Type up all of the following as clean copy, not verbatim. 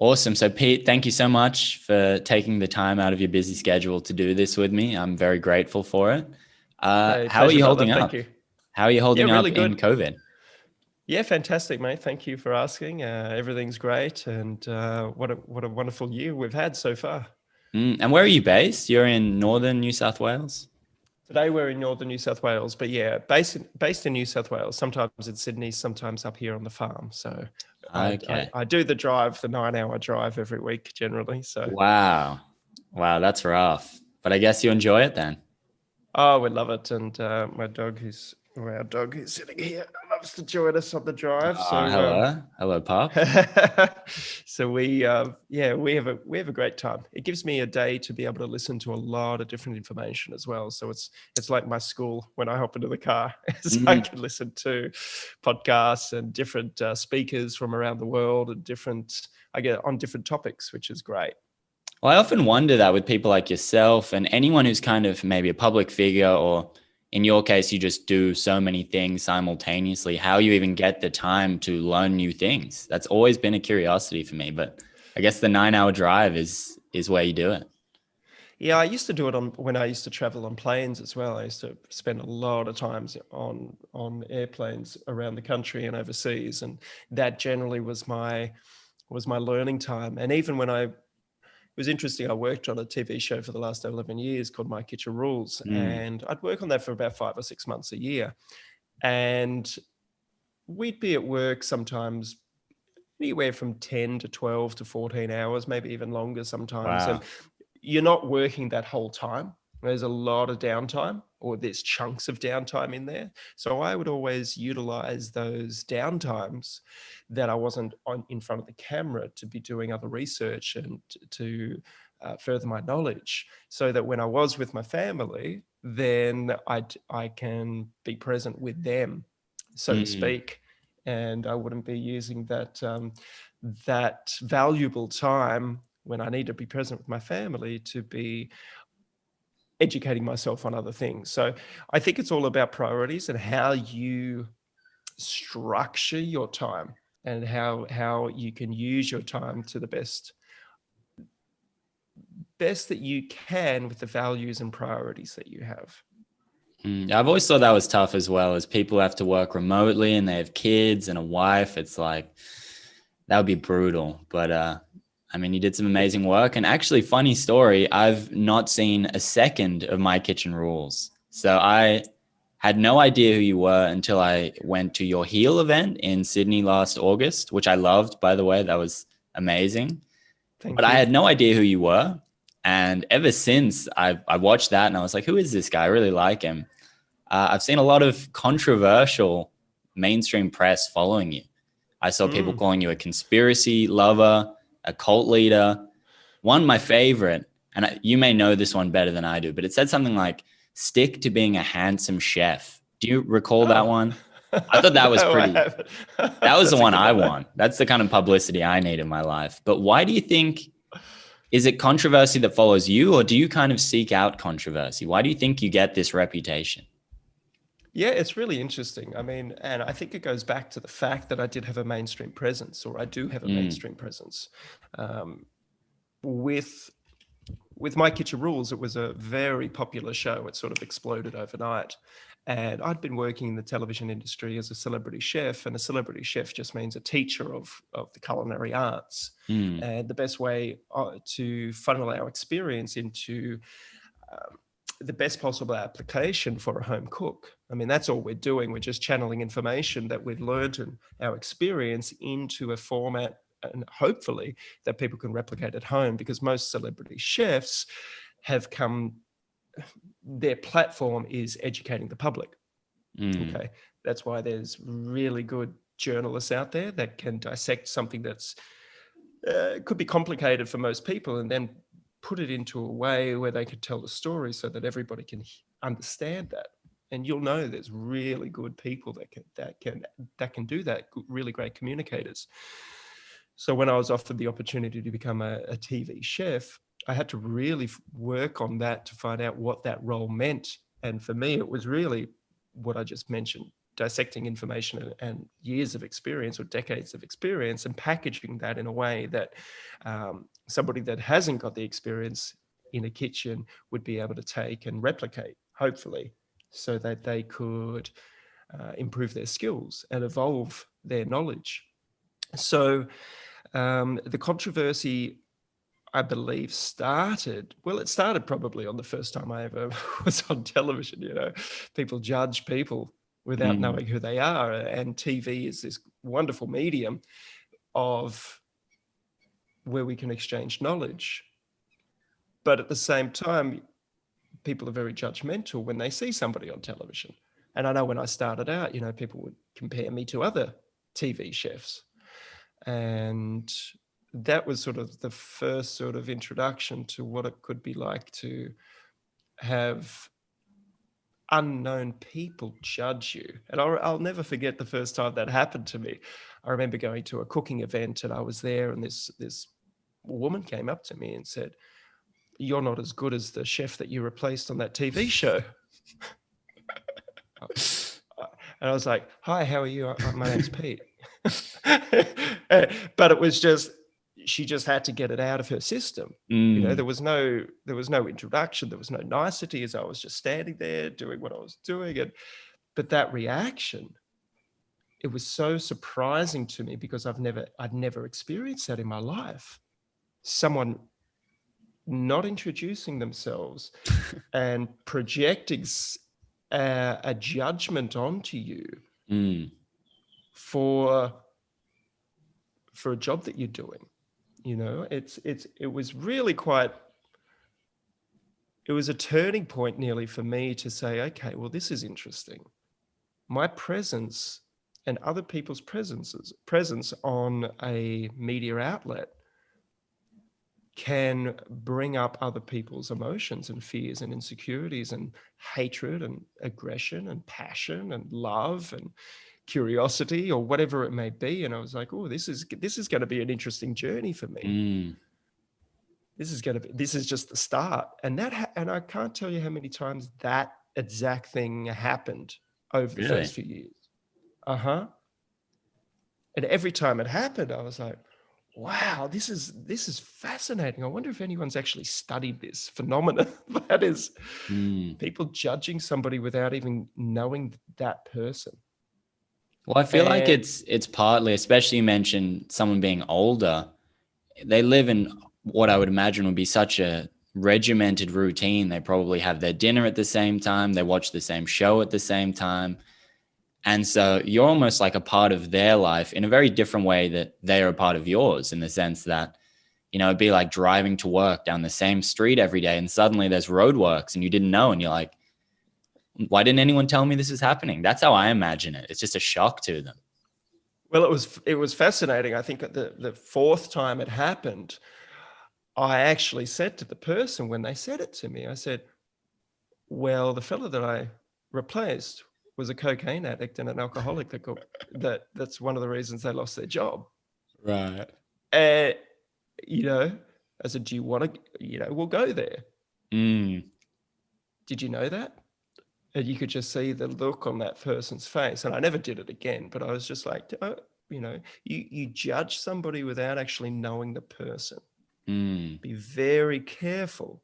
Awesome. So Pete, thank you so much for taking the time out of your busy schedule to do this with me. I'm very grateful for it. Hey, How are pleasure, you brother. holding Thank up? you. How are you Yeah, holding really up in good. COVID? Yeah, fantastic, mate. Thank you for asking. Everything's great, and what a wonderful year we've had so far. And where are you based? You're in northern New South Wales? Today we're in northern New South Wales, but yeah, based in New South Wales. Sometimes in Sydney, sometimes up here on the farm. So Okay. I do the drive, the 9 hour drive every week generally. So Wow. Wow, that's rough. But I guess you enjoy it then. oh, we love it, and our dog who's sitting here loves to join us on the drive. So Hello. Hello, pup. so we have a great time. It gives me a day to be able to listen to a lot of different information as well. So it's like my school when I hop into the car. So I can listen to podcasts and different speakers from around the world and I get on different topics, which is great. Well, I often wonder that with people like yourself and anyone who's kind of maybe a public figure, or in your case, you just do so many things simultaneously, how you even get the time to learn new things. That's always been a curiosity for me, but I guess the 9 hour drive is where you do it. Yeah, I used to do it when I used to travel on planes as well. I used to spend a lot of times on airplanes around the country and overseas, and that generally was my learning time. And even when it was interesting, I worked on a TV show for the last 11 years called My Kitchen Rules, Mm. and I'd work on that for about 5 or 6 months a year, and we'd be at work sometimes anywhere from 10 to 12 to 14 hours, maybe even longer sometimes. And Wow. you're not working that whole time. There's a lot of downtime, or there's chunks of downtime in there. So I would always utilize those downtimes that I wasn't in front of the camera to be doing other research and to further my knowledge, so that when I was with my family, then I can be present with them, so to Mm. speak, and I wouldn't be using that valuable time when I need to be present with my family to be educating myself on other things. So I think it's all about priorities and how you structure your time, and how you can use your time to the best that you can with the values and priorities that you have. I've always thought that was tough as well, as people have to work remotely and they have kids and a wife. It's like, that would be brutal. But I mean, you did some amazing work. And actually, funny story, I've not seen a second of My Kitchen Rules. So I had no idea who you were until I went to your Heal event in Sydney last August, which I loved, by the way. That was amazing. But Thank I you. had no idea who you were. And ever since I watched that and I was like, who is this guy? I really like him. I've seen a lot of controversial mainstream press following you. I saw people Mm. calling you a conspiracy lover, a cult leader. One, my favorite, and you may know this one better than I do, but it said something like, stick to being a handsome chef. Do you recall that Oh. one? I thought that was No, I pretty, haven't. that was the That's a one good I one, though. want. That's the kind of publicity I need in my life. But why do you think, is it controversy that follows you, or do you kind of seek out controversy? Why do you think you get this reputation? Yeah, it's really interesting. I mean, and I think it goes back to the fact that I did have a mainstream presence, or I do have a Mm, mainstream presence. Um, with My Kitchen Rules, it was a very popular show. It sort of exploded overnight. And I'd been working in the television industry as a celebrity chef, and a celebrity chef just means a teacher of the culinary arts. mm, And the best way to funnel our experience into the best possible application for a home cook. I mean, that's all we're doing. We're just channeling information that we've learned and our experience into a format, and hopefully that people can replicate at home, because most celebrity chefs have come, their platform is educating the public. mm. Okay. That's why there's really good journalists out there that can dissect something that's could be complicated for most people, and then put it into a way where they could tell the story so that everybody can understand that. And you'll know there's really good people that can do that, really great communicators. So when I was offered the opportunity to become a TV chef, I had to really work on that to find out what that role meant. And for me, it was really what I just mentioned, dissecting information and years of experience or decades of experience and packaging that in a way that somebody that hasn't got the experience in a kitchen would be able to take and replicate, hopefully, so that they could improve their skills and evolve their knowledge. So the controversy, I believe, started probably on the first time I ever was on television. You know, people judge people without knowing who they are. And TV is this wonderful medium of where we can exchange knowledge. But at the same time, people are very judgmental when they see somebody on television. And I know when I started out, you know, people would compare me to other TV chefs. And that was sort of the first sort of introduction to what it could be like to have unknown people judge you. And I'll never forget the first time that happened to me. I remember going to a cooking event and I was there, and this woman came up to me and said, "You're not as good as the chef that you replaced on that TV show." And I was like, "Hi, how are you? My name's Pete." But it was just, she just had to get it out of her system. You know, there was no introduction, there was no niceties. I was just standing there doing what I was doing. But that reaction, it was so surprising to me because I'd never experienced that in my life. Someone not introducing themselves and projecting a judgment onto you for a job that you're doing. You know, it was really quite, it was a turning point nearly for me to say, okay, well, this is interesting. My presence and other people's presence on a media outlet can bring up other people's emotions and fears and insecurities and hatred and aggression and passion and love and curiosity or whatever it may be. And I was like, oh, this is going to be an interesting journey for me. This is just the start. And I can't tell you how many times that exact thing happened over the first few years. And every time it happened, I was like, wow, this is fascinating. I wonder if anyone's actually studied this phenomenon. That is people judging somebody without even knowing that person. Well, I feel like it's partly, especially you mentioned someone being older, they live in what I would imagine would be such a regimented routine. They probably have their dinner at the same time. They watch the same show at the same time. And so you're almost like a part of their life in a very different way that they are a part of yours, in the sense that, you know, it'd be like driving to work down the same street every day and suddenly there's roadworks and you didn't know. And you're like, why didn't anyone tell me this is happening? That's how I imagine it. It's just a shock to them. Well, it was fascinating. I think the fourth time it happened, I actually said to the person when they said it to me, I said, well, the fellow that I replaced was a cocaine addict and an alcoholic that's one of the reasons they lost their job. Right. And, you know, I said, do you want to, you know, we'll go there. Did you know that? And you could just see the look on that person's face. And I never did it again, but I was just like, oh, you know, you judge somebody without actually knowing the person. Be very careful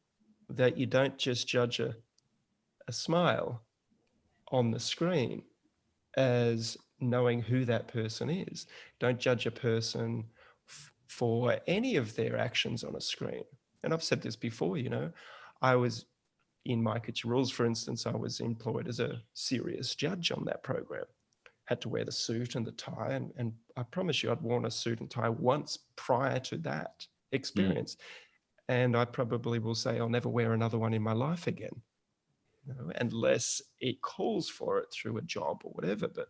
that you don't just judge a smile on the screen as knowing who that person is. Don't judge a person for any of their actions on a screen. And I've said this before, you know, I was in My Kitchen Rules, for instance, I was employed as a serious judge on that program. Had to wear the suit and the tie. And I promise you, I'd worn a suit and tie once prior to that experience. And I probably will say I'll never wear another one in my life again, you know, unless it calls for it through a job or whatever. But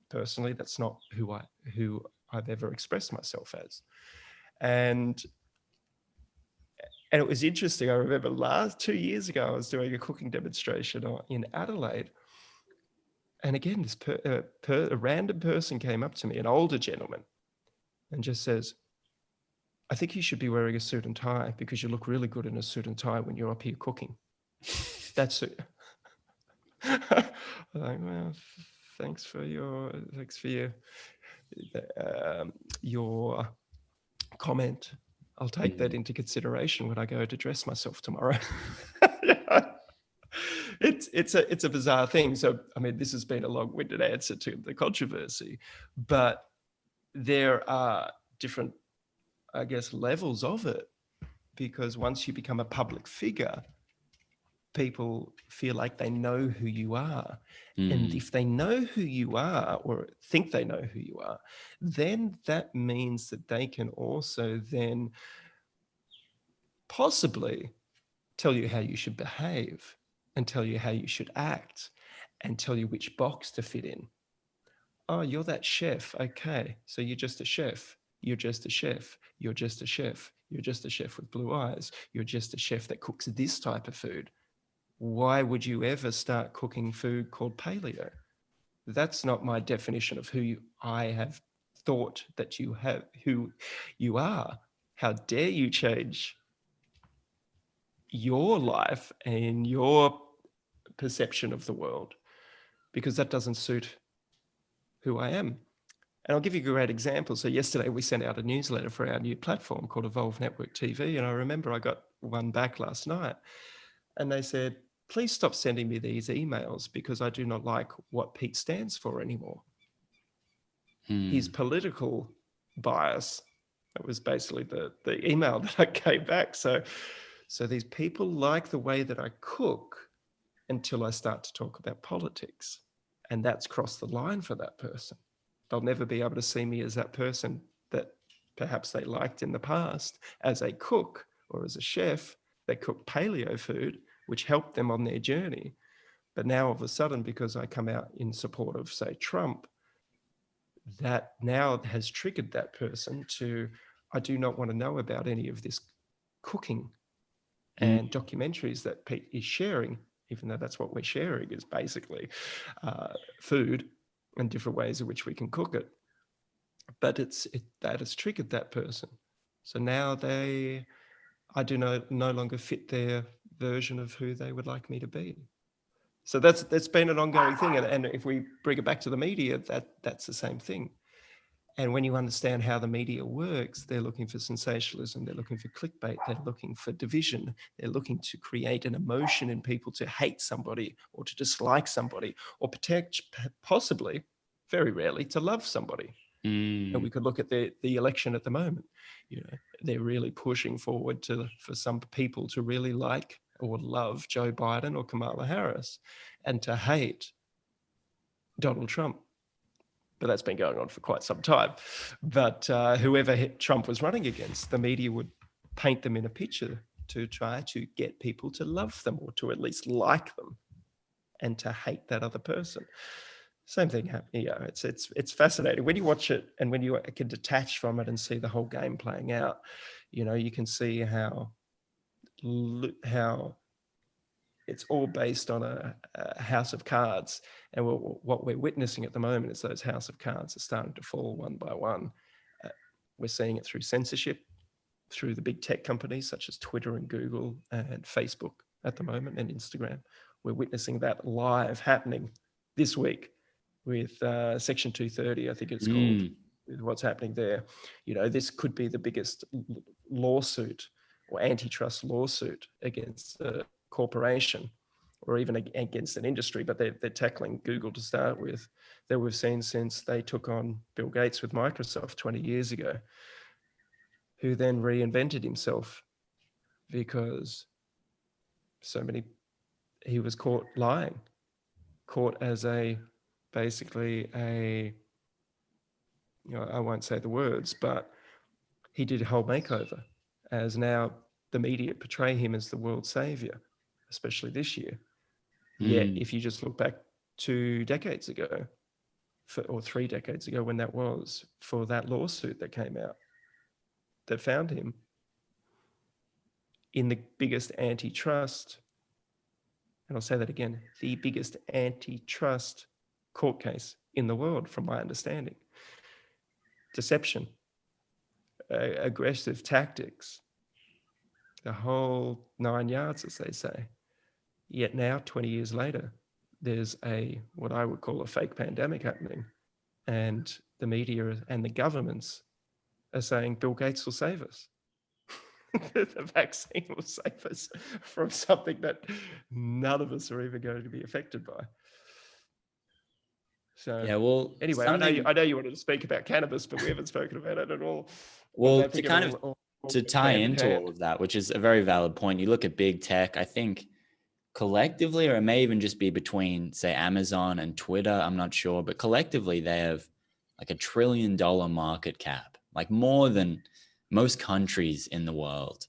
personally, that's not who I've ever expressed myself as. And it was interesting. I remember 2 years ago, I was doing a cooking demonstration in Adelaide. And again, a random person came up to me, an older gentleman, and just says, I think you should be wearing a suit and tie because you look really good in a suit and tie when you're up here cooking. That's it. I'm like, well, Thanks for your comment. I'll take that into consideration when I go to dress myself tomorrow. It's a bizarre thing. So, I mean, this has been a long-winded answer to the controversy, but there are different, I guess, levels of it, because once you become a public figure, people feel like they know who you are. And if they know who you are, or think they know who you are, then that means that they can also then possibly tell you how you should behave, and tell you how you should act, and tell you which box to fit in. Oh, you're that chef. Okay, so you're just a chef. You're just a chef. You're just a chef. You're just a chef with blue eyes. You're just a chef that cooks this type of food. Why would you ever start cooking food called paleo? That's not my definition of I have thought that who you are. How dare you change your life and your perception of the world, because that doesn't suit who I am. And I'll give you a great example. So yesterday we sent out a newsletter for our new platform called Evolve Network TV. And I remember I got one back last night, and they said, please stop sending me these emails because I do not like what Pete stands for anymore. His political bias. That was basically the email that I gave back. So these people like the way that I cook until I start to talk about politics. And that's crossed the line for that person. They'll never be able to see me as that person that perhaps they liked in the past as a cook or as a chef that cooked paleo food, which helped them on their journey. But now all of a sudden, because I come out in support of, say, Trump, that now has triggered that person to, I do not want to know about any of this cooking and documentaries that Pete is sharing, even though that's what we're sharing is basically food and different ways in which we can cook it. But that has triggered that person. So now I do no longer fit their version of who they would like me to be. So that's been an ongoing thing. And if we bring it back to the media, that's the same thing. And when you understand how the media works, they're looking for sensationalism, they're looking for clickbait, they're looking for division, they're looking to create an emotion in people to hate somebody or to dislike somebody, or possibly, very rarely, to love somebody. And we could look at the election at the moment. You know, they're really pushing forward for some people to really like or love Joe Biden or Kamala Harris, and to hate Donald Trump. But that's been going on for quite some time. But whoever Trump was running against, the media would paint them in a picture to try to get people to love them, or to at least like them, and to hate that other person. Same thing happening. Yeah, it's fascinating when you watch it, and when you can detach from it and see the whole game playing out. You know, you can see how it's all based on a house of cards. And what we're witnessing at the moment is those house of cards are starting to fall one by one. We're seeing it through censorship, through the big tech companies such as Twitter and Google and Facebook at the moment, and Instagram. We're witnessing that live happening this week with Section 230, I think it's called, with what's happening there. You know, this could be the biggest lawsuit or antitrust lawsuit against a corporation, or even against an industry, but they're tackling Google to start with, that we've seen since they took on Bill Gates with Microsoft 20 years ago, who then reinvented himself because he was caught lying, caught as basically a, you know, I won't say the words, but he did a whole makeover, as now the media portray him as the world savior, especially this year. Yet, if you just look back 2 decades ago, or 3 decades ago, when that was, for that lawsuit that came out that found him in the biggest antitrust, and I'll say that again, the biggest antitrust court case in the world, from my understanding. Deception, aggressive tactics, the whole 9 yards, as they say. Yet now, 20 years later, there's what I would call a fake pandemic happening, and the media and the governments are saying Bill Gates will save us. The vaccine will save us from something that none of us are even going to be affected by. So Yeah, well, anyway, I know you wanted to speak about cannabis, but we haven't spoken about it at all. Well, to kind of to tie into all of that, which is a very valid point. You look at big tech, I think collectively, or it may even just be between, say, Amazon and Twitter, I'm not sure, but collectively they have like $1 trillion market cap, like more than most countries in the world.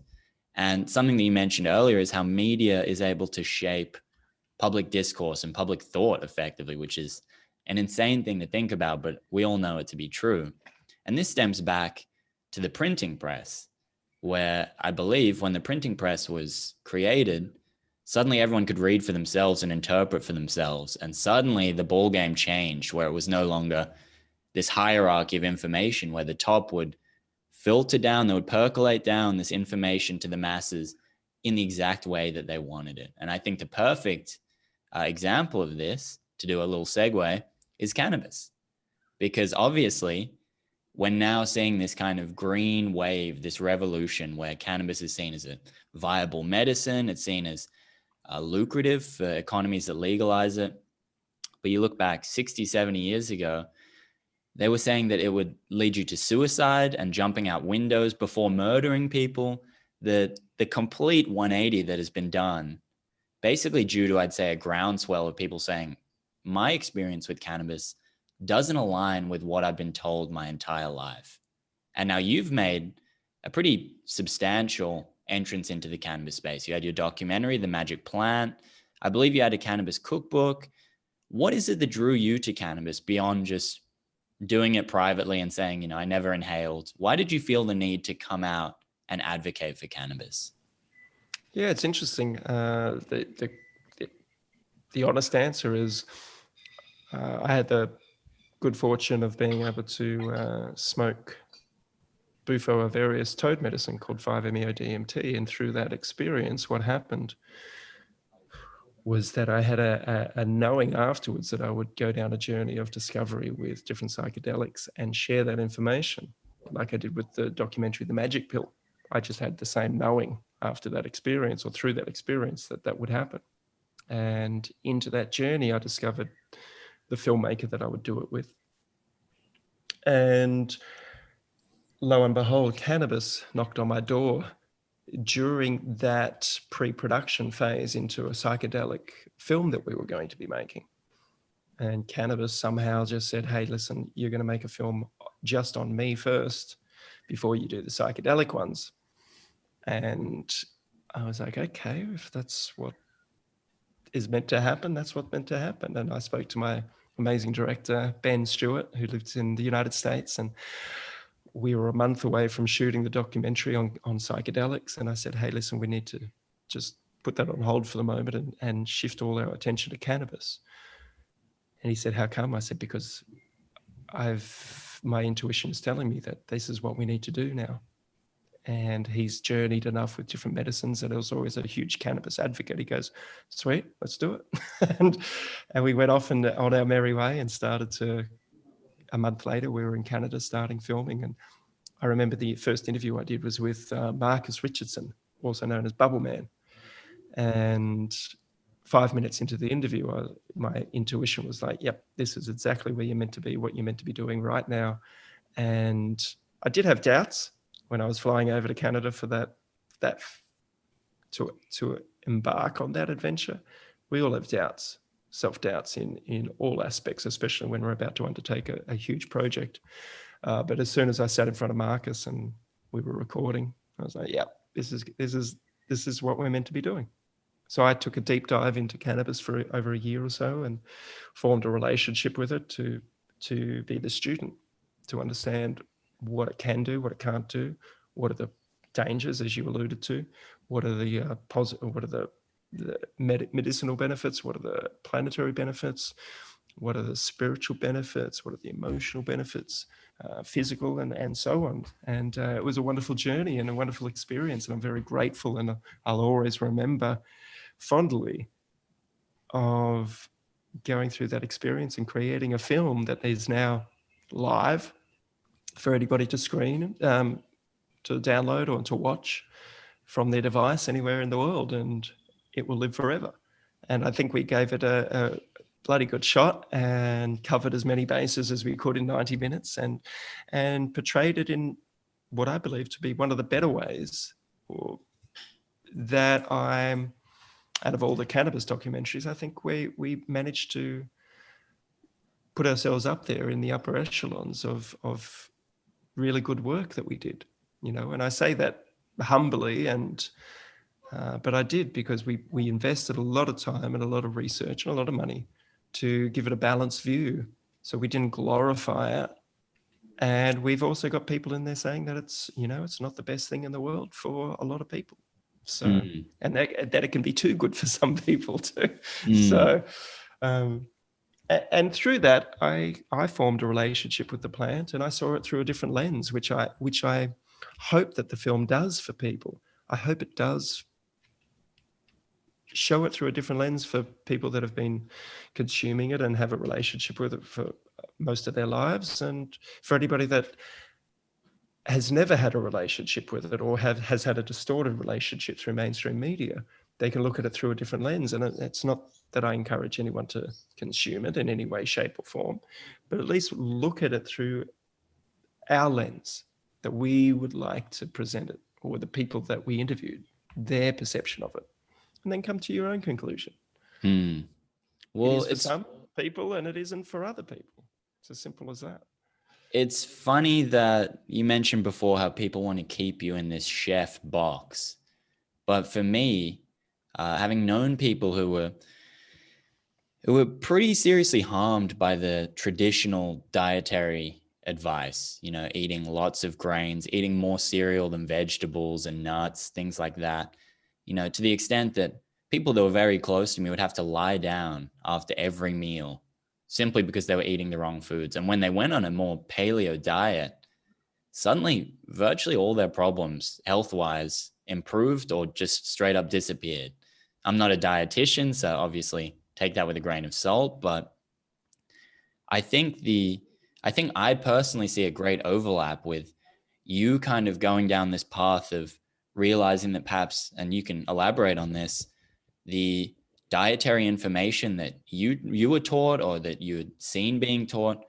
And something that you mentioned earlier is how media is able to shape public discourse and public thought effectively, which is an insane thing to think about, but we all know it to be true. And this stems back to the printing press, where I believe when the printing press was created, suddenly everyone could read for themselves and interpret for themselves. And suddenly the ball game changed, where it was no longer this hierarchy of information where the top would filter down, they would percolate down this information to the masses in the exact way that they wanted it. And I think the perfect example of this, to do a little segue, is cannabis. Because obviously, we're now seeing this kind of green wave, this revolution where cannabis is seen as a viable medicine. It's seen as lucrative for economies that legalize it. But you look back 60, 70 years ago, they were saying that it would lead you to suicide and jumping out windows before murdering people. The complete 180 that has been done, basically due to, I'd say, a groundswell of people saying, my experience with cannabis doesn't align with what I've been told my entire life. And now you've made a pretty substantial entrance into the cannabis space. You had your documentary, The Magic Plant. I believe you had a cannabis cookbook. What is it that drew you to cannabis beyond just doing it privately and saying, I never inhaled? Why did you feel the need to come out and advocate for cannabis? Yeah, it's interesting. The honest answer is I had the good fortune of being able to smoke bufo various toad medicine called 5-MeO-DMT. And through that experience, what happened was that I had a knowing afterwards that I would go down a journey of discovery with different psychedelics and share that information, like I did with the documentary, The Magic Pill. I just had the same knowing after that experience, or through that experience, that would happen. And into that journey, I discovered the filmmaker that I would do it with. And lo and behold, cannabis knocked on my door during that pre-production phase into a psychedelic film that we were going to be making. And cannabis somehow just said, hey, listen, you're going to make a film just on me first before you do the psychedelic ones. And I was like, okay, if that's what is meant to happen, that's what's meant to happen. And I spoke to my amazing director, Ben Stewart, who lives in the United States. And we were a month away from shooting the documentary on psychedelics. And I said, hey, listen, we need to just put that on hold for the moment and shift all our attention to cannabis. And he said, how come? I said, because my intuition is telling me that this is what we need to do now. And he's journeyed enough with different medicines that he was always a huge cannabis advocate. He goes, sweet, let's do it. and we went off on our merry way and started to, a month later, we were in Canada starting filming. And I remember the first interview I did was with Marcus Richardson, also known as Bubble Man. And 5 minutes into the interview, my intuition was like, yep, this is exactly where you're meant to be, what you're meant to be doing right now. And I did have doubts when I was flying over to Canada for that to embark on that adventure. We all have doubts, self-doubts in all aspects, especially when we're about to undertake a huge project. But as soon as I sat in front of Marcus and we were recording, I was like, yeah, this is what we're meant to be doing. So I took a deep dive into cannabis for over a year or so and formed a relationship with it to be the student, to understand what it can do, what it can't do, what are the dangers, as you alluded to, what are the what are the medicinal benefits, what are the planetary benefits, what are the spiritual benefits, what are the emotional benefits, physical and so on. And it was a wonderful journey and a wonderful experience, and I'm very grateful, and I'll always remember fondly of going through that experience and creating a film that is now live for anybody to screen, to download or to watch from their device anywhere in the world, and it will live forever. And I think we gave it a bloody good shot and covered as many bases as we could in 90 minutes, and portrayed it in what I believe to be one of the better ways that I'm, out of all the cannabis documentaries, I think we managed to put ourselves up there in the upper echelons of really good work that we did, you know. And I say that humbly, and but I did, because we invested a lot of time and a lot of research and a lot of money to give it a balanced view. So we didn't glorify it. And we've also got people in there saying that it's, you know, it's not the best thing in the world for a lot of people. So, and that it can be too good for some people too. So, and through that, I formed a relationship with the plant, and I saw it through a different lens, which I hope that the film does for people. I hope it does show it through a different lens for people that have been consuming it and have a relationship with it for most of their lives, and for anybody that has never had a relationship with it or has had a distorted relationship through mainstream media. They can look at it through a different lens. And it's not that I encourage anyone to consume it in any way, shape or form, but at least look at it through our lens that we would like to present it, or the people that we interviewed, their perception of it, and then come to your own conclusion. Well, it is for some people and it isn't for other people. It's as simple as that. It's funny that you mentioned before how people want to keep you in this chef box. But for me, having known people who were pretty seriously harmed by the traditional dietary advice, you know, eating lots of grains, eating more cereal than vegetables and nuts, things like that, you know, to the extent that people that were very close to me would have to lie down after every meal simply because they were eating the wrong foods. And when they went on a more paleo diet, suddenly virtually all their problems health-wise improved or just straight up disappeared. I'm not a dietitian, so obviously take that with a grain of salt, but I think I personally see a great overlap with you kind of going down this path of realizing that perhaps, and you can elaborate on this, the dietary information that you were taught or that you had seen being taught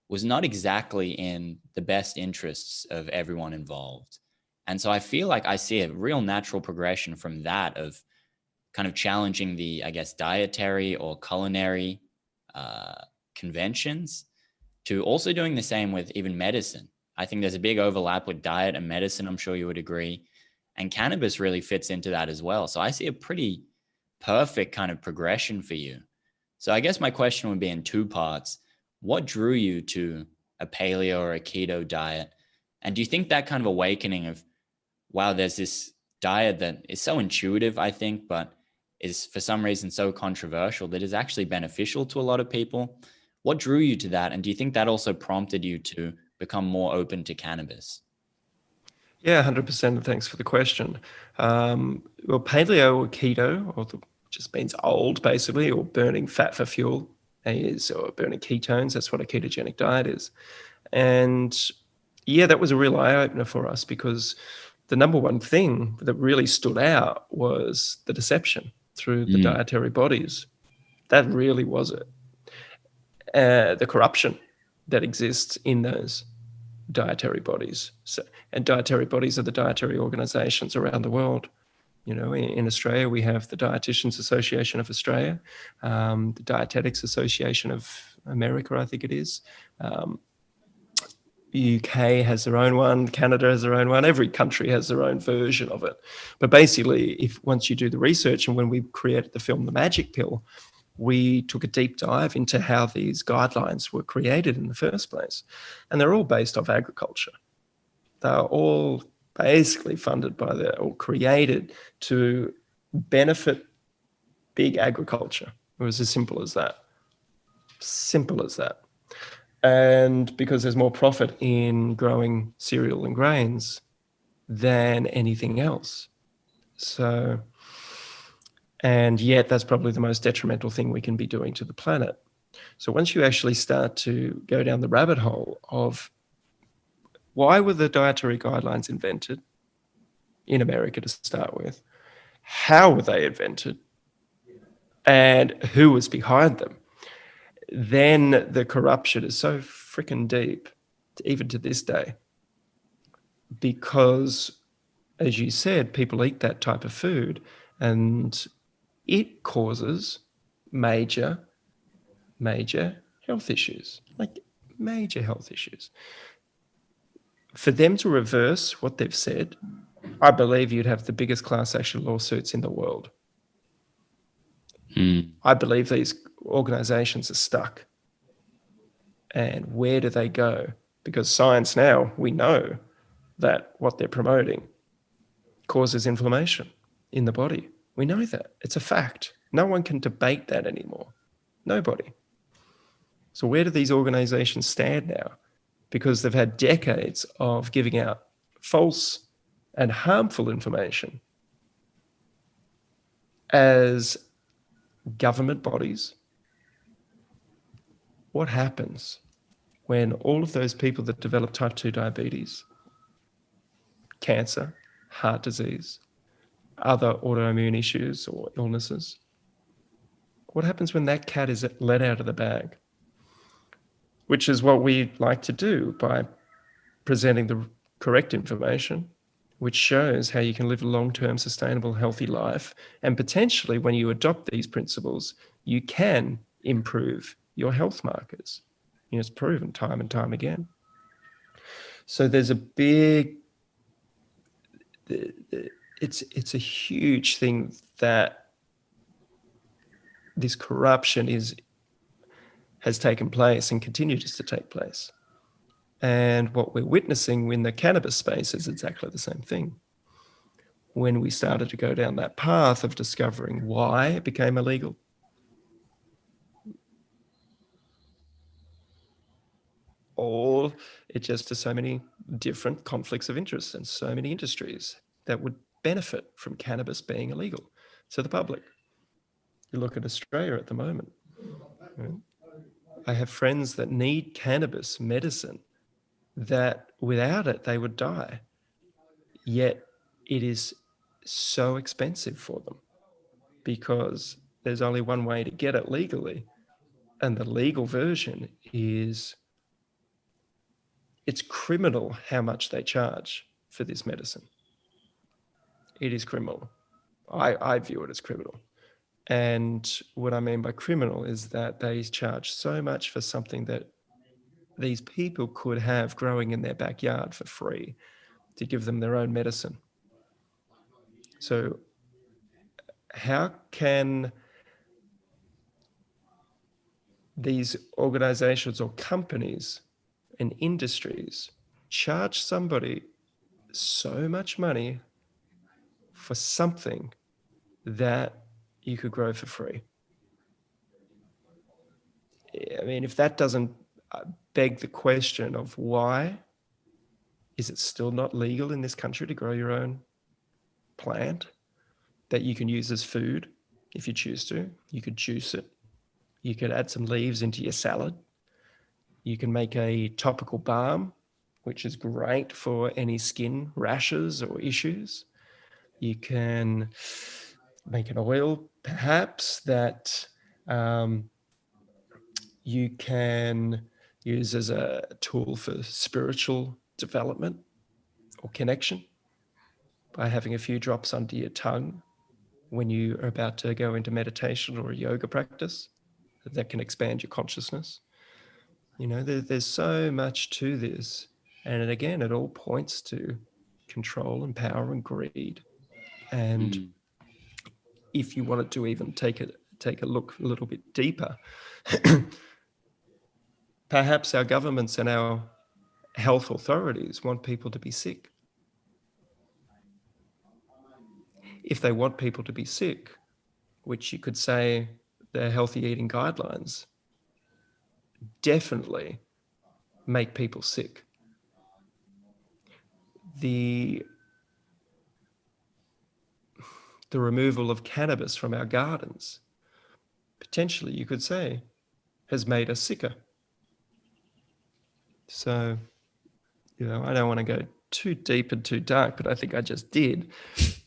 was not exactly in the best interests of everyone involved. And so I feel like I see a real natural progression from that, of kind of challenging the, I guess, dietary or culinary conventions, to also doing the same with even medicine. I think there's a big overlap with diet and medicine. I'm sure you would agree. And cannabis really fits into that as well. So I see a pretty perfect kind of progression for you. So I guess my question would be in two parts. What drew you to a paleo or a keto diet? And do you think that kind of awakening of, wow, there's this diet that is so intuitive, I think, but is for some reason so controversial, that is actually beneficial to a lot of people? What drew you to that? And do you think that also prompted you to become more open to cannabis? Yeah, 100%. And thanks for the question. Well, paleo or keto, just means old basically, or burning fat for fuel, or burning ketones. That's what a ketogenic diet is. And yeah, that was a real eye opener for us, because the number one thing that really stood out was the deception through the dietary bodies. That really was it. The corruption that exists in those dietary bodies. And dietary bodies are the dietary organizations around the world. You know, in Australia, we have the Dietitians Association of Australia, the Dietetics Association of America, I think it is. UK has their own one, Canada has their own one, every country has their own version of it. But basically, once you do the research, and when we created the film The Magic Pill, we took a deep dive into how these guidelines were created in the first place. And they're all based off agriculture. They're all basically funded by or created to benefit big agriculture. It was as simple as that. Simple as that. And because there's more profit in growing cereal and grains than anything else. So And yet that's probably the most detrimental thing we can be doing to the planet. So once you actually start to go down the rabbit hole of why were the dietary guidelines invented in America to start with, how were they invented, and who was behind them, then the corruption is so freaking deep, even to this day, because, as you said, people eat that type of food and it causes major health issues, like major health issues. For them to reverse what they've said, I believe you'd have the biggest class action lawsuits in the world. I believe these organizations are stuck. And where do they go? Because science now, we know that what they're promoting causes inflammation in the body. We know that. It's a fact. No one can debate that anymore. Nobody. So where do these organizations stand now? Because they've had decades of giving out false and harmful information as government bodies. What happens when all of those people that develop type 2 diabetes, cancer, heart disease, other autoimmune issues or illnesses, what happens when that cat is let out of the bag? Which is what we like to do by presenting the correct information, which shows how you can live a long-term, sustainable, healthy life. And potentially, when you adopt these principles, you can improve your health markers. You know, it's proven time and time again. So there's a big, it's a huge thing that this corruption has taken place and continues to take place. And what we're witnessing in the cannabis space is exactly the same thing. When we started to go down that path of discovering why it became illegal, or it just has so many different conflicts of interest and so many industries that would benefit from cannabis being illegal to the public. You look at Australia at the moment. I have friends that need cannabis medicine that without it, they would die. Yet it is so expensive for them because there's only one way to get it legally. And the legal version is, it's criminal how much they charge for this medicine. It is criminal. I view it as criminal. And what I mean by criminal is that they charge so much for something that these people could have growing in their backyard for free to give them their own medicine. So how can these organizations or companies and industries charge somebody so much money for something that you could grow for free? I mean, if that doesn't beg the question of why is it still not legal in this country to grow your own plant that you can use as food if you choose to? You could juice it. You could add some leaves into your salad. You can make a topical balm, which is great for any skin rashes or issues. You can make an oil, perhaps, that you can use as a tool for spiritual development or connection by having a few drops under your tongue when you are about to go into meditation or a yoga practice that can expand your consciousness. You know, there's so much to this. And again, it all points to control and power and greed. And if you wanted to even take a look a little bit deeper, perhaps our governments and our health authorities want people to be sick. If they want people to be sick, which you could say the healthy eating guidelines definitely make people sick. The the removal of cannabis from our gardens, potentially you could say, has made us sicker. So, I don't want to go too deep and too dark, but I think I just did.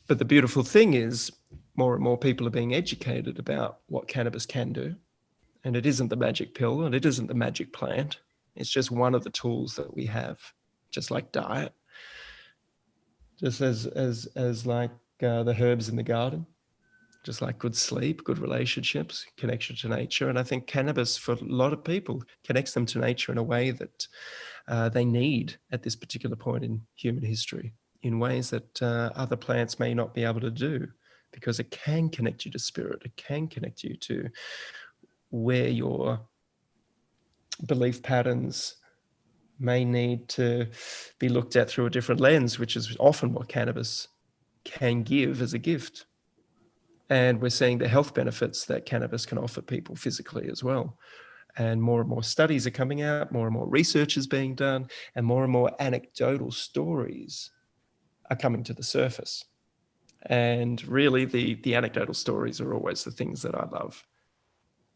But the beautiful thing is more and more people are being educated about what cannabis can do. And it isn't the magic pill and it isn't the magic plant. It's just one of the tools that we have, just like diet, just as like the herbs in the garden, just like good sleep, good relationships, connection to nature. And I think cannabis, for a lot of people, connects them to nature in a way that they need at this particular point in human history, in ways that other plants may not be able to do, because it can connect you to spirit. It can connect you to where your belief patterns may need to be looked at through a different lens, which is often what cannabis can give as a gift. And we're seeing the health benefits that cannabis can offer people physically as well. And more studies are coming out, more and more research is being done, and more anecdotal stories are coming to the surface. And really the anecdotal stories are always the things that I love,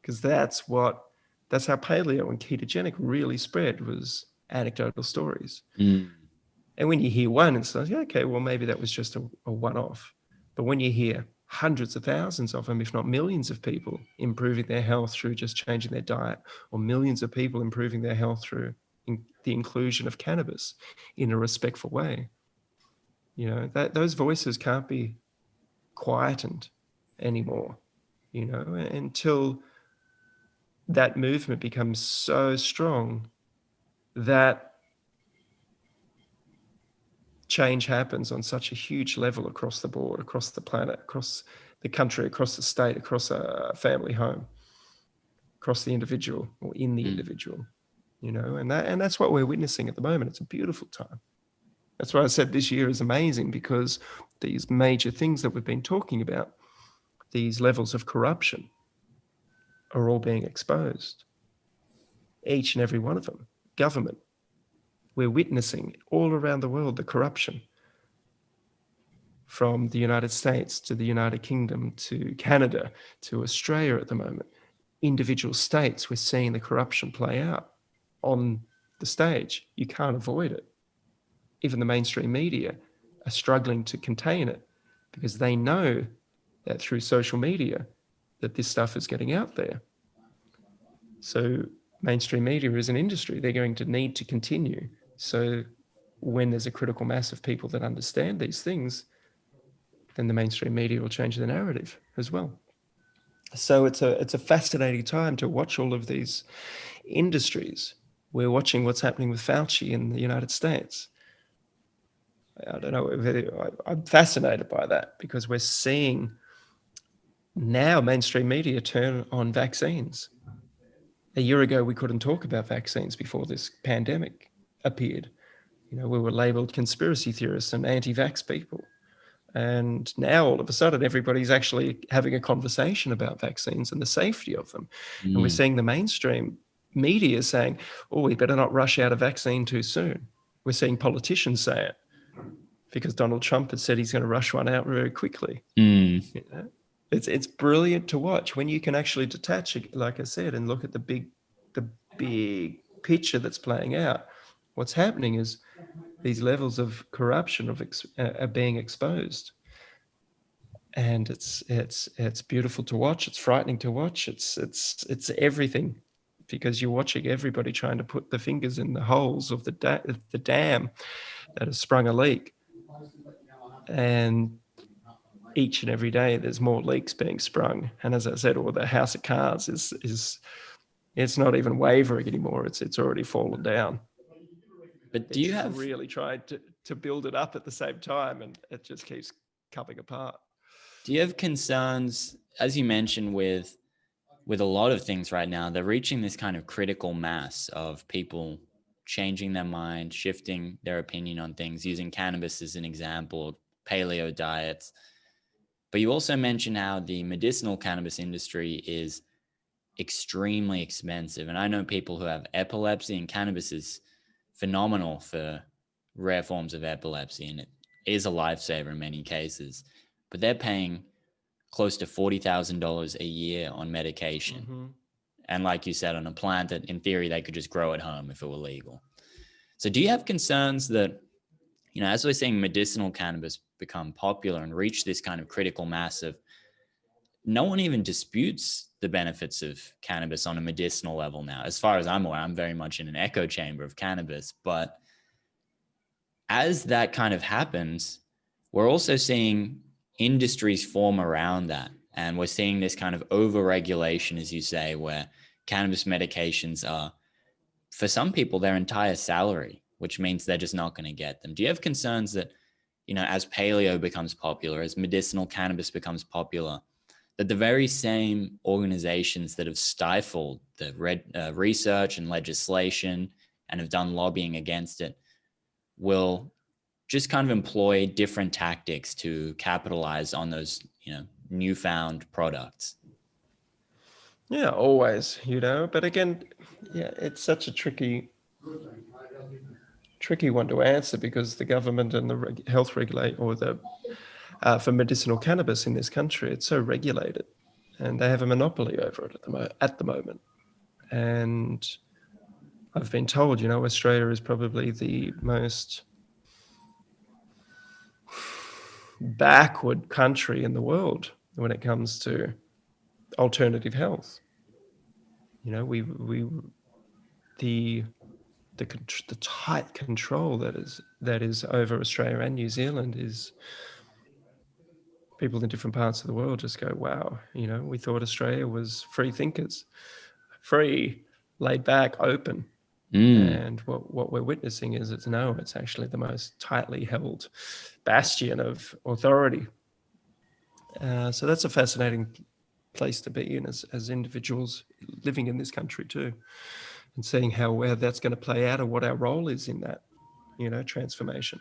because that's how paleo and ketogenic really spread, was anecdotal stories. And when you hear one, it's like, okay, well, maybe that was just a one-off. But when you hear hundreds of thousands of them, if not millions of people improving their health through just changing their diet, or millions of people improving their health through the inclusion of cannabis in a respectful way, that those voices can't be quietened anymore, until that movement becomes so strong that change happens on such a huge level across the board, across the planet, across the country, across the state, across a family home, across the individual, or in the individual, and that's what we're witnessing at the moment. It's a beautiful time. That's why I said this year is amazing, because these major things that we've been talking about, these levels of corruption, are all being exposed. Each and every one of them. Government. We're witnessing all around the world the corruption, from the United States to the United Kingdom to Canada to Australia at the moment. Individual states, we're seeing the corruption play out on the stage. You can't avoid it. Even the mainstream media are struggling to contain it, because they know that through social media that this stuff is getting out there. So mainstream media is an industry. They're going to need to continue. So when there's a critical mass of people that understand these things, then the mainstream media will change the narrative as well. So it's a fascinating time to watch all of these industries. We're watching what's happening with Fauci in the United States. I don't know, I'm fascinated by that, because we're seeing now mainstream media turn on vaccines. A year ago, we couldn't talk about vaccines before this pandemic appeared. We were labeled conspiracy theorists and anti-vax people. And now all of a sudden, everybody's actually having a conversation about vaccines and the safety of them. And we're seeing the mainstream media saying, oh, we better not rush out a vaccine too soon. We're seeing politicians say it, because Donald Trump has said he's going to rush one out very quickly. It's brilliant to watch when you can actually detach, like I said, and look at the big picture that's playing out. What's happening is these levels of corruption are being exposed, and it's beautiful to watch. It's frightening to watch. It's everything, because you're watching everybody trying to put the fingers in the holes of the dam that has sprung a leak, and each and every day there's more leaks being sprung. And as I said, the house of cards is it's not even wavering anymore. It's already fallen down. But do you have really tried to build it up at the same time, and it just keeps coming apart? Do you have concerns, as you mentioned, with a lot of things right now? They're reaching this kind of critical mass of people changing their mind, shifting their opinion on things, using cannabis as an example, paleo diets. But you also mentioned how the medicinal cannabis industry is extremely expensive. And I know people who have epilepsy, and cannabis is phenomenal for rare forms of epilepsy, and it is a lifesaver in many cases. But they're paying close to $40,000 a year on medication. Mm-hmm. And like you said, on a plant that in theory they could just grow at home if it were legal. So do you have concerns that, as we're seeing medicinal cannabis become popular and reach this kind of critical mass of, no one even disputes the benefits of cannabis on a medicinal level now? As far as I'm aware, I'm very much in an echo chamber of cannabis. But as that kind of happens, we're also seeing industries form around that. And we're seeing this kind of over-regulation, as you say, where cannabis medications are, for some people, their entire salary, which means they're just not going to get them. Do you have concerns that, as paleo becomes popular, as medicinal cannabis becomes popular, that the very same organizations that have stifled the research and legislation and have done lobbying against it will just kind of employ different tactics to capitalize on those, newfound products? Yeah, always, but again, yeah, it's such a tricky one to answer, because the government and the health regulate, or for medicinal cannabis in this country, it's so regulated, and they have a monopoly over it at the moment. And I've been told, Australia is probably the most backward country in the world when it comes to alternative health. The tight control that is over Australia and New Zealand is, people in different parts of the world just go, wow, we thought Australia was free thinkers, free, laid back, open. And what we're witnessing is it's actually the most tightly held bastion of authority. So that's a fascinating place to be in as individuals living in this country too, and seeing how that's going to play out and what our role is in that, transformation.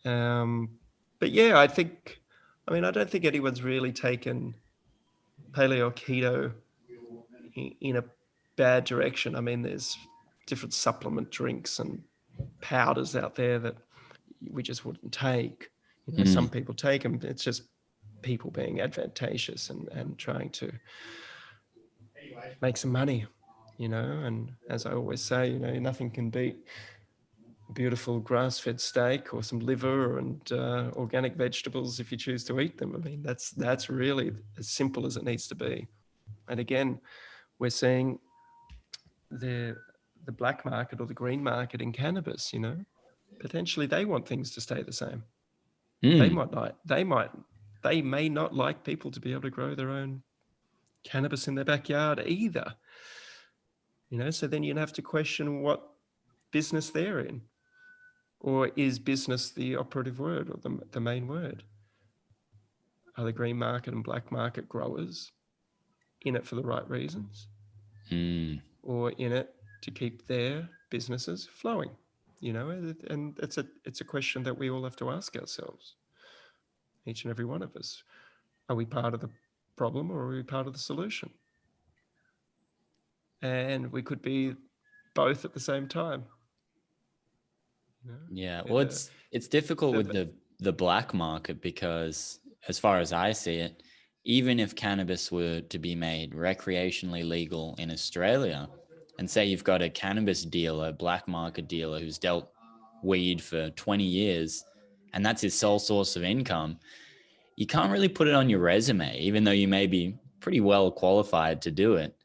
But yeah, I don't think anyone's really taken paleo keto in a bad direction. There's different supplement drinks and powders out there that we just wouldn't take. Some people take them. It's just people being advantageous and trying to make some money, and as I always say, nothing can beat a beautiful grass-fed steak or some liver and organic vegetables if you choose to eat them. That's really as simple as it needs to be. And again, we're seeing the black market or the green market in cannabis, potentially they want things to stay the same. They may not like people to be able to grow their own cannabis in their backyard either. So then you'd have to question what business they're in, or is business the operative word or the main word? Are the green market and black market growers in it for the right reasons, or in it to keep their businesses flowing? And it's a question that we all have to ask ourselves, each and every one of us. Are we part of the problem, or are we part of the solution? And we could be both at the same time. Yeah, well, it's difficult with the black market, because as far as I see it, even if cannabis were to be made recreationally legal in Australia, and say you've got a cannabis dealer, black market dealer, who's dealt weed for 20 years, and that's his sole source of income, you can't really put it on your resume, even though you may be pretty well qualified to do it.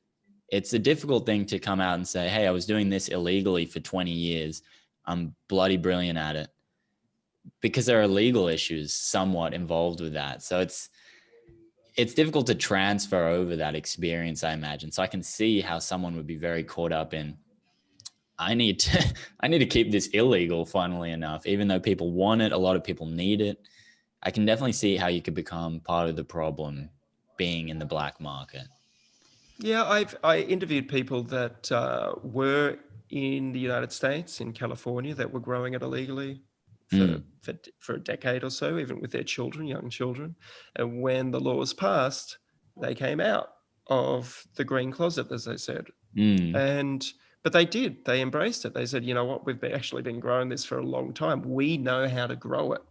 It's a difficult thing to come out and say, hey, I was doing this illegally for 20 years. I'm bloody brilliant at it, because there are legal issues somewhat involved with that. So it's difficult to transfer over that experience, I imagine. So I can see how someone would be very caught up in, I need to keep this illegal, funnily enough, even though people want it, a lot of people need it. I can definitely see how you could become part of the problem being in the black market. Yeah, I interviewed people that were in the United States, in California, that were growing it illegally for a decade or so, even with their children, young children. And when the laws passed, they came out of the green closet, as they said. But they embraced it. They said, you know what, we've actually been growing this for a long time. We know how to grow it.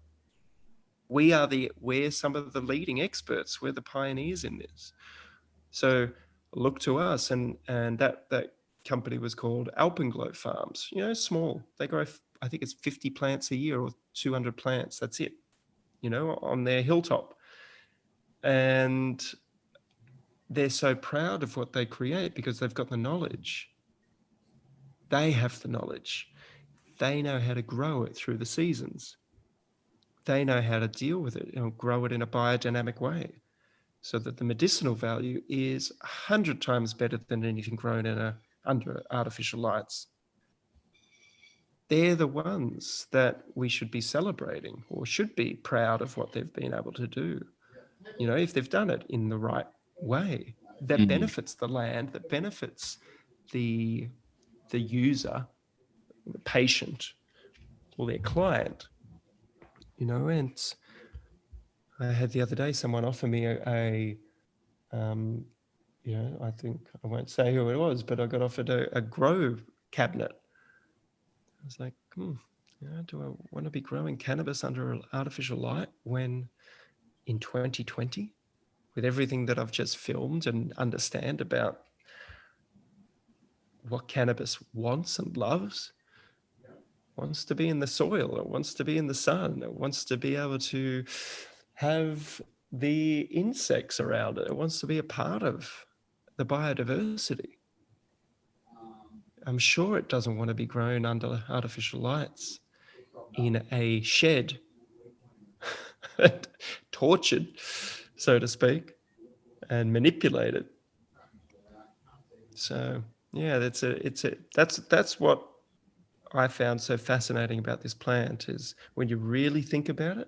we're some of the leading experts. We're the pioneers in this. So look to us. And that company was called Alpenglow Farms. Small. They grow, I think it's 50 plants a year or 200 plants. That's it. On their hilltop. And they're so proud of what they create because they've got the knowledge. They have the knowledge. They know how to grow it through the seasons. They know how to deal with it, grow it in a biodynamic way so that the medicinal value is 100 times better than anything grown under artificial lights. They're the ones that we should be celebrating or should be proud of what they've been able to do. If they've done it in the right way, that benefits the land, that benefits the user, the patient, or their client. And I had the other day someone offer me I think I won't say who it was, but I got offered a grow cabinet. I was like, do I want to be growing cannabis under artificial light when in 2020, with everything that I've just filmed and understand about what cannabis wants and loves? Wants to be in the soil, it wants to be in the sun, it wants to be able to have the insects around it, it wants to be a part of the biodiversity. I'm sure it doesn't want to be grown under artificial lights in a shed, tortured, so to speak, and manipulated. So yeah, that's what I found so fascinating about this plant is when you really think about it,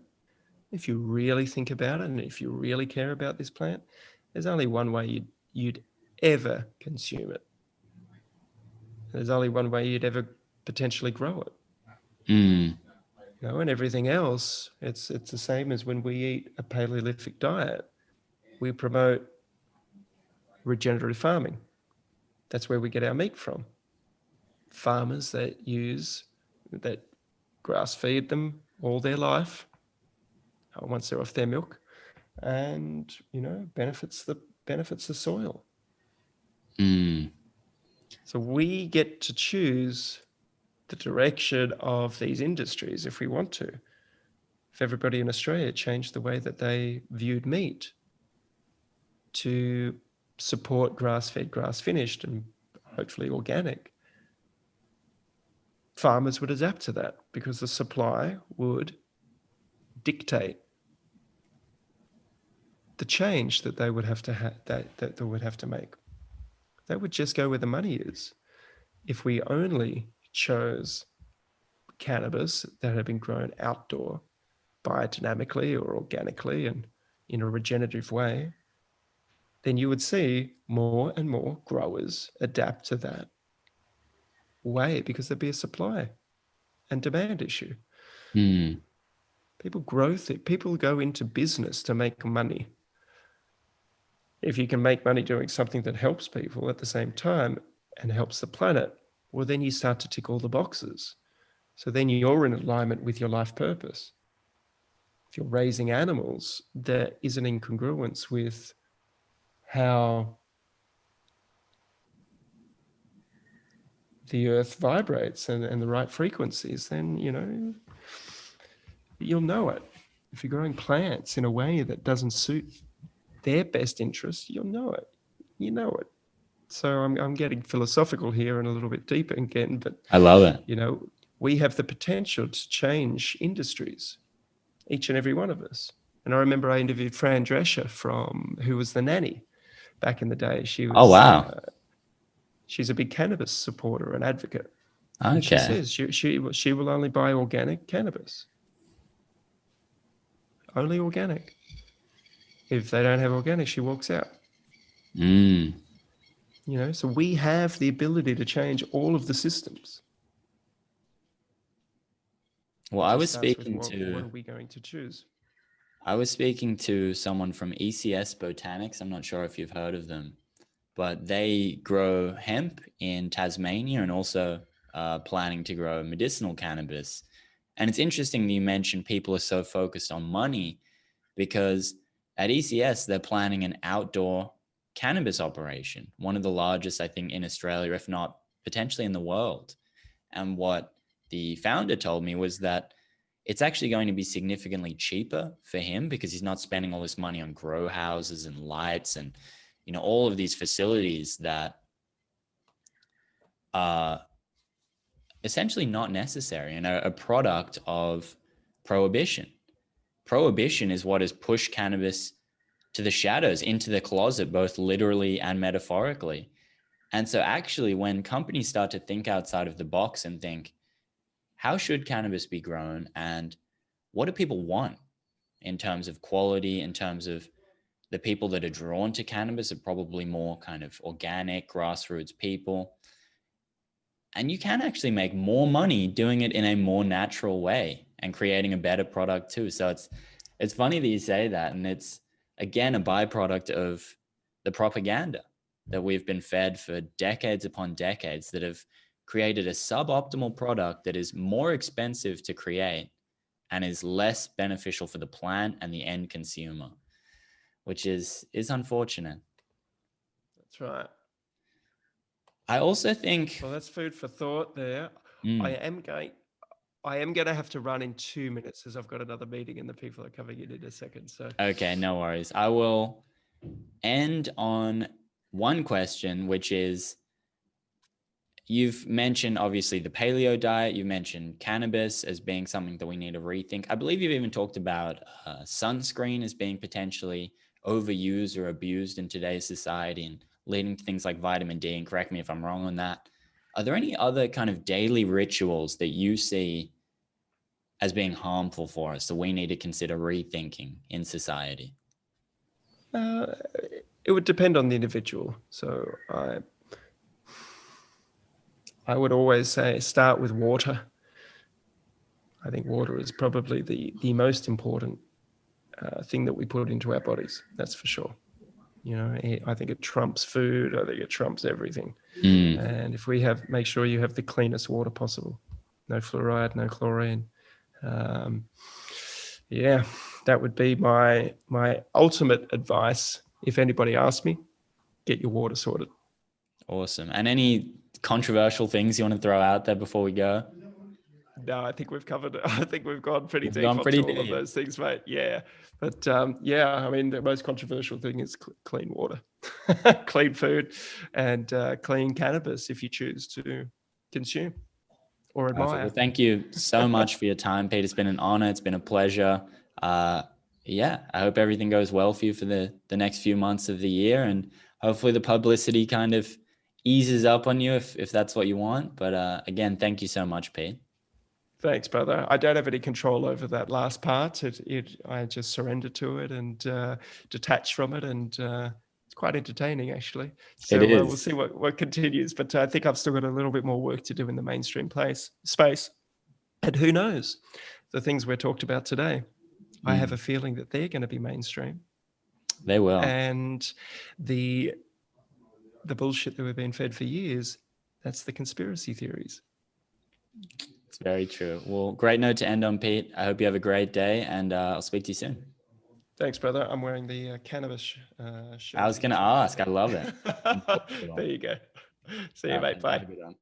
if you really think about it, and if you really care about this plant, there's only one way you'd ever consume it. There's only one way you'd ever potentially grow it. And everything else, it's the same as when we eat a paleolithic diet. We promote regenerative farming. That's where we get our meat from. Farmers that grass feed them all their life once they're off their milk, and benefits the soil. So we get to choose the direction of these industries if we want to. If everybody in Australia changed the way that they viewed meat to support grass-fed, grass-finished, and hopefully organic, farmers would adapt to that because the supply would dictate the change that they would have to that they would have to make. They would just go where the money is. If we only chose cannabis that had been grown outdoor, biodynamically or organically and in a regenerative way, then you would see more and more growers adapt to that way because there'd be a supply and demand issue. People go into business to make money. If you can make money doing something that helps people at the same time and helps the planet, well, then you start to tick all the boxes. So then you're in alignment with your life purpose. If you're raising animals, there is an incongruence with how the earth vibrates and the right frequencies, then, you'll know it. If you're growing plants in a way that doesn't suit their best interests, you'll know it. You know it. So I'm getting philosophical here and a little bit deeper again, but I love it. We have the potential to change industries, each and every one of us. And I remember I interviewed Fran Drescher who was the nanny back in the day. She was, oh, wow. She's a big cannabis supporter and advocate. Okay. And she says she will only buy organic cannabis. Only organic. If they don't have organic, she walks out. So we have the ability to change all of the systems. Well, I was speaking what are we going to choose? I was speaking to someone from ECS Botanics. I'm not sure if you've heard of them, but they grow hemp in Tasmania and also planning to grow medicinal cannabis. And it's interesting that you mentioned people are so focused on money, because at ECS, they're planning an outdoor cannabis operation, one of the largest, I think, in Australia, if not potentially in the world. And what the founder told me was that it's actually going to be significantly cheaper for him, because he's not spending all this money on grow houses and lights and, you know, all of these facilities that are essentially not necessary and are a product of prohibition. Prohibition is what has pushed cannabis to the shadows, into the closet, both literally and metaphorically. And so actually, when companies start to think outside of the box and think, how should cannabis be grown, and what do people want in terms of quality, in terms of the people that are drawn to cannabis are probably more kind of organic, grassroots people. And you can actually make more money doing it in a more natural way and creating a better product too. So it's funny that you say that. And it's, again, a byproduct of the propaganda that we've been fed for decades upon decades, that have created a suboptimal product that is more expensive to create and is less beneficial for the plant and the end consumer, which is unfortunate. That's right. I also think, well, that's food for thought there. I am going to have to run in 2 minutes, as I've got another meeting and the people are coming in a second. So okay, no worries. I will end on one question, which is, you've mentioned obviously the paleo diet, you mentioned cannabis as being something that we need to rethink. I believe you've even talked about sunscreen as being potentially overused or abused in today's society and leading to things like vitamin D, and correct me if I'm wrong on that. Are there any other kind of daily rituals that you see as being harmful for us that we need to consider rethinking in society? it would depend on the individual. So I would always say start with water. I think water is probably the most important thing that we put into our bodies. That's for sure. You know, I think it trumps food. I think it trumps everything. And if we make sure you have the cleanest water possible, no fluoride, no chlorine. Yeah, that would be my ultimate advice. If anybody asks me, get your water sorted. Awesome. And any controversial things you want to throw out there before we go? No, I think we've covered it. I think we've gone pretty deep onto all of those things, mate. Yeah. But yeah, I mean, the most controversial thing is clean water, clean food, and clean cannabis if you choose to consume or admire. Perfect. Well, thank you so much for your time, Pete. It's been an honor. It's been a pleasure. Yeah, I hope everything goes well for you for the next few months of the year. And hopefully the publicity kind of eases up on you if that's what you want. But again, thank you so much, Pete. Thanks, brother. I don't have any control over that last part. I just surrender to it and detach from it, and it's quite entertaining, actually. So we'll see what continues. But I think I've still got a little bit more work to do in the mainstream space. And who knows? The things we're talked about today, I have a feeling that they're going to be mainstream. They will. And the bullshit that we've been fed for years, that's the conspiracy theories. It's very true. Well, great note to end on, Pete. I hope you have a great day, and I'll speak to you soon. Thanks, brother. I'm wearing the cannabis shirt. I was going to ask. I love it. There you go. See you, mate. Bye. Have a good one.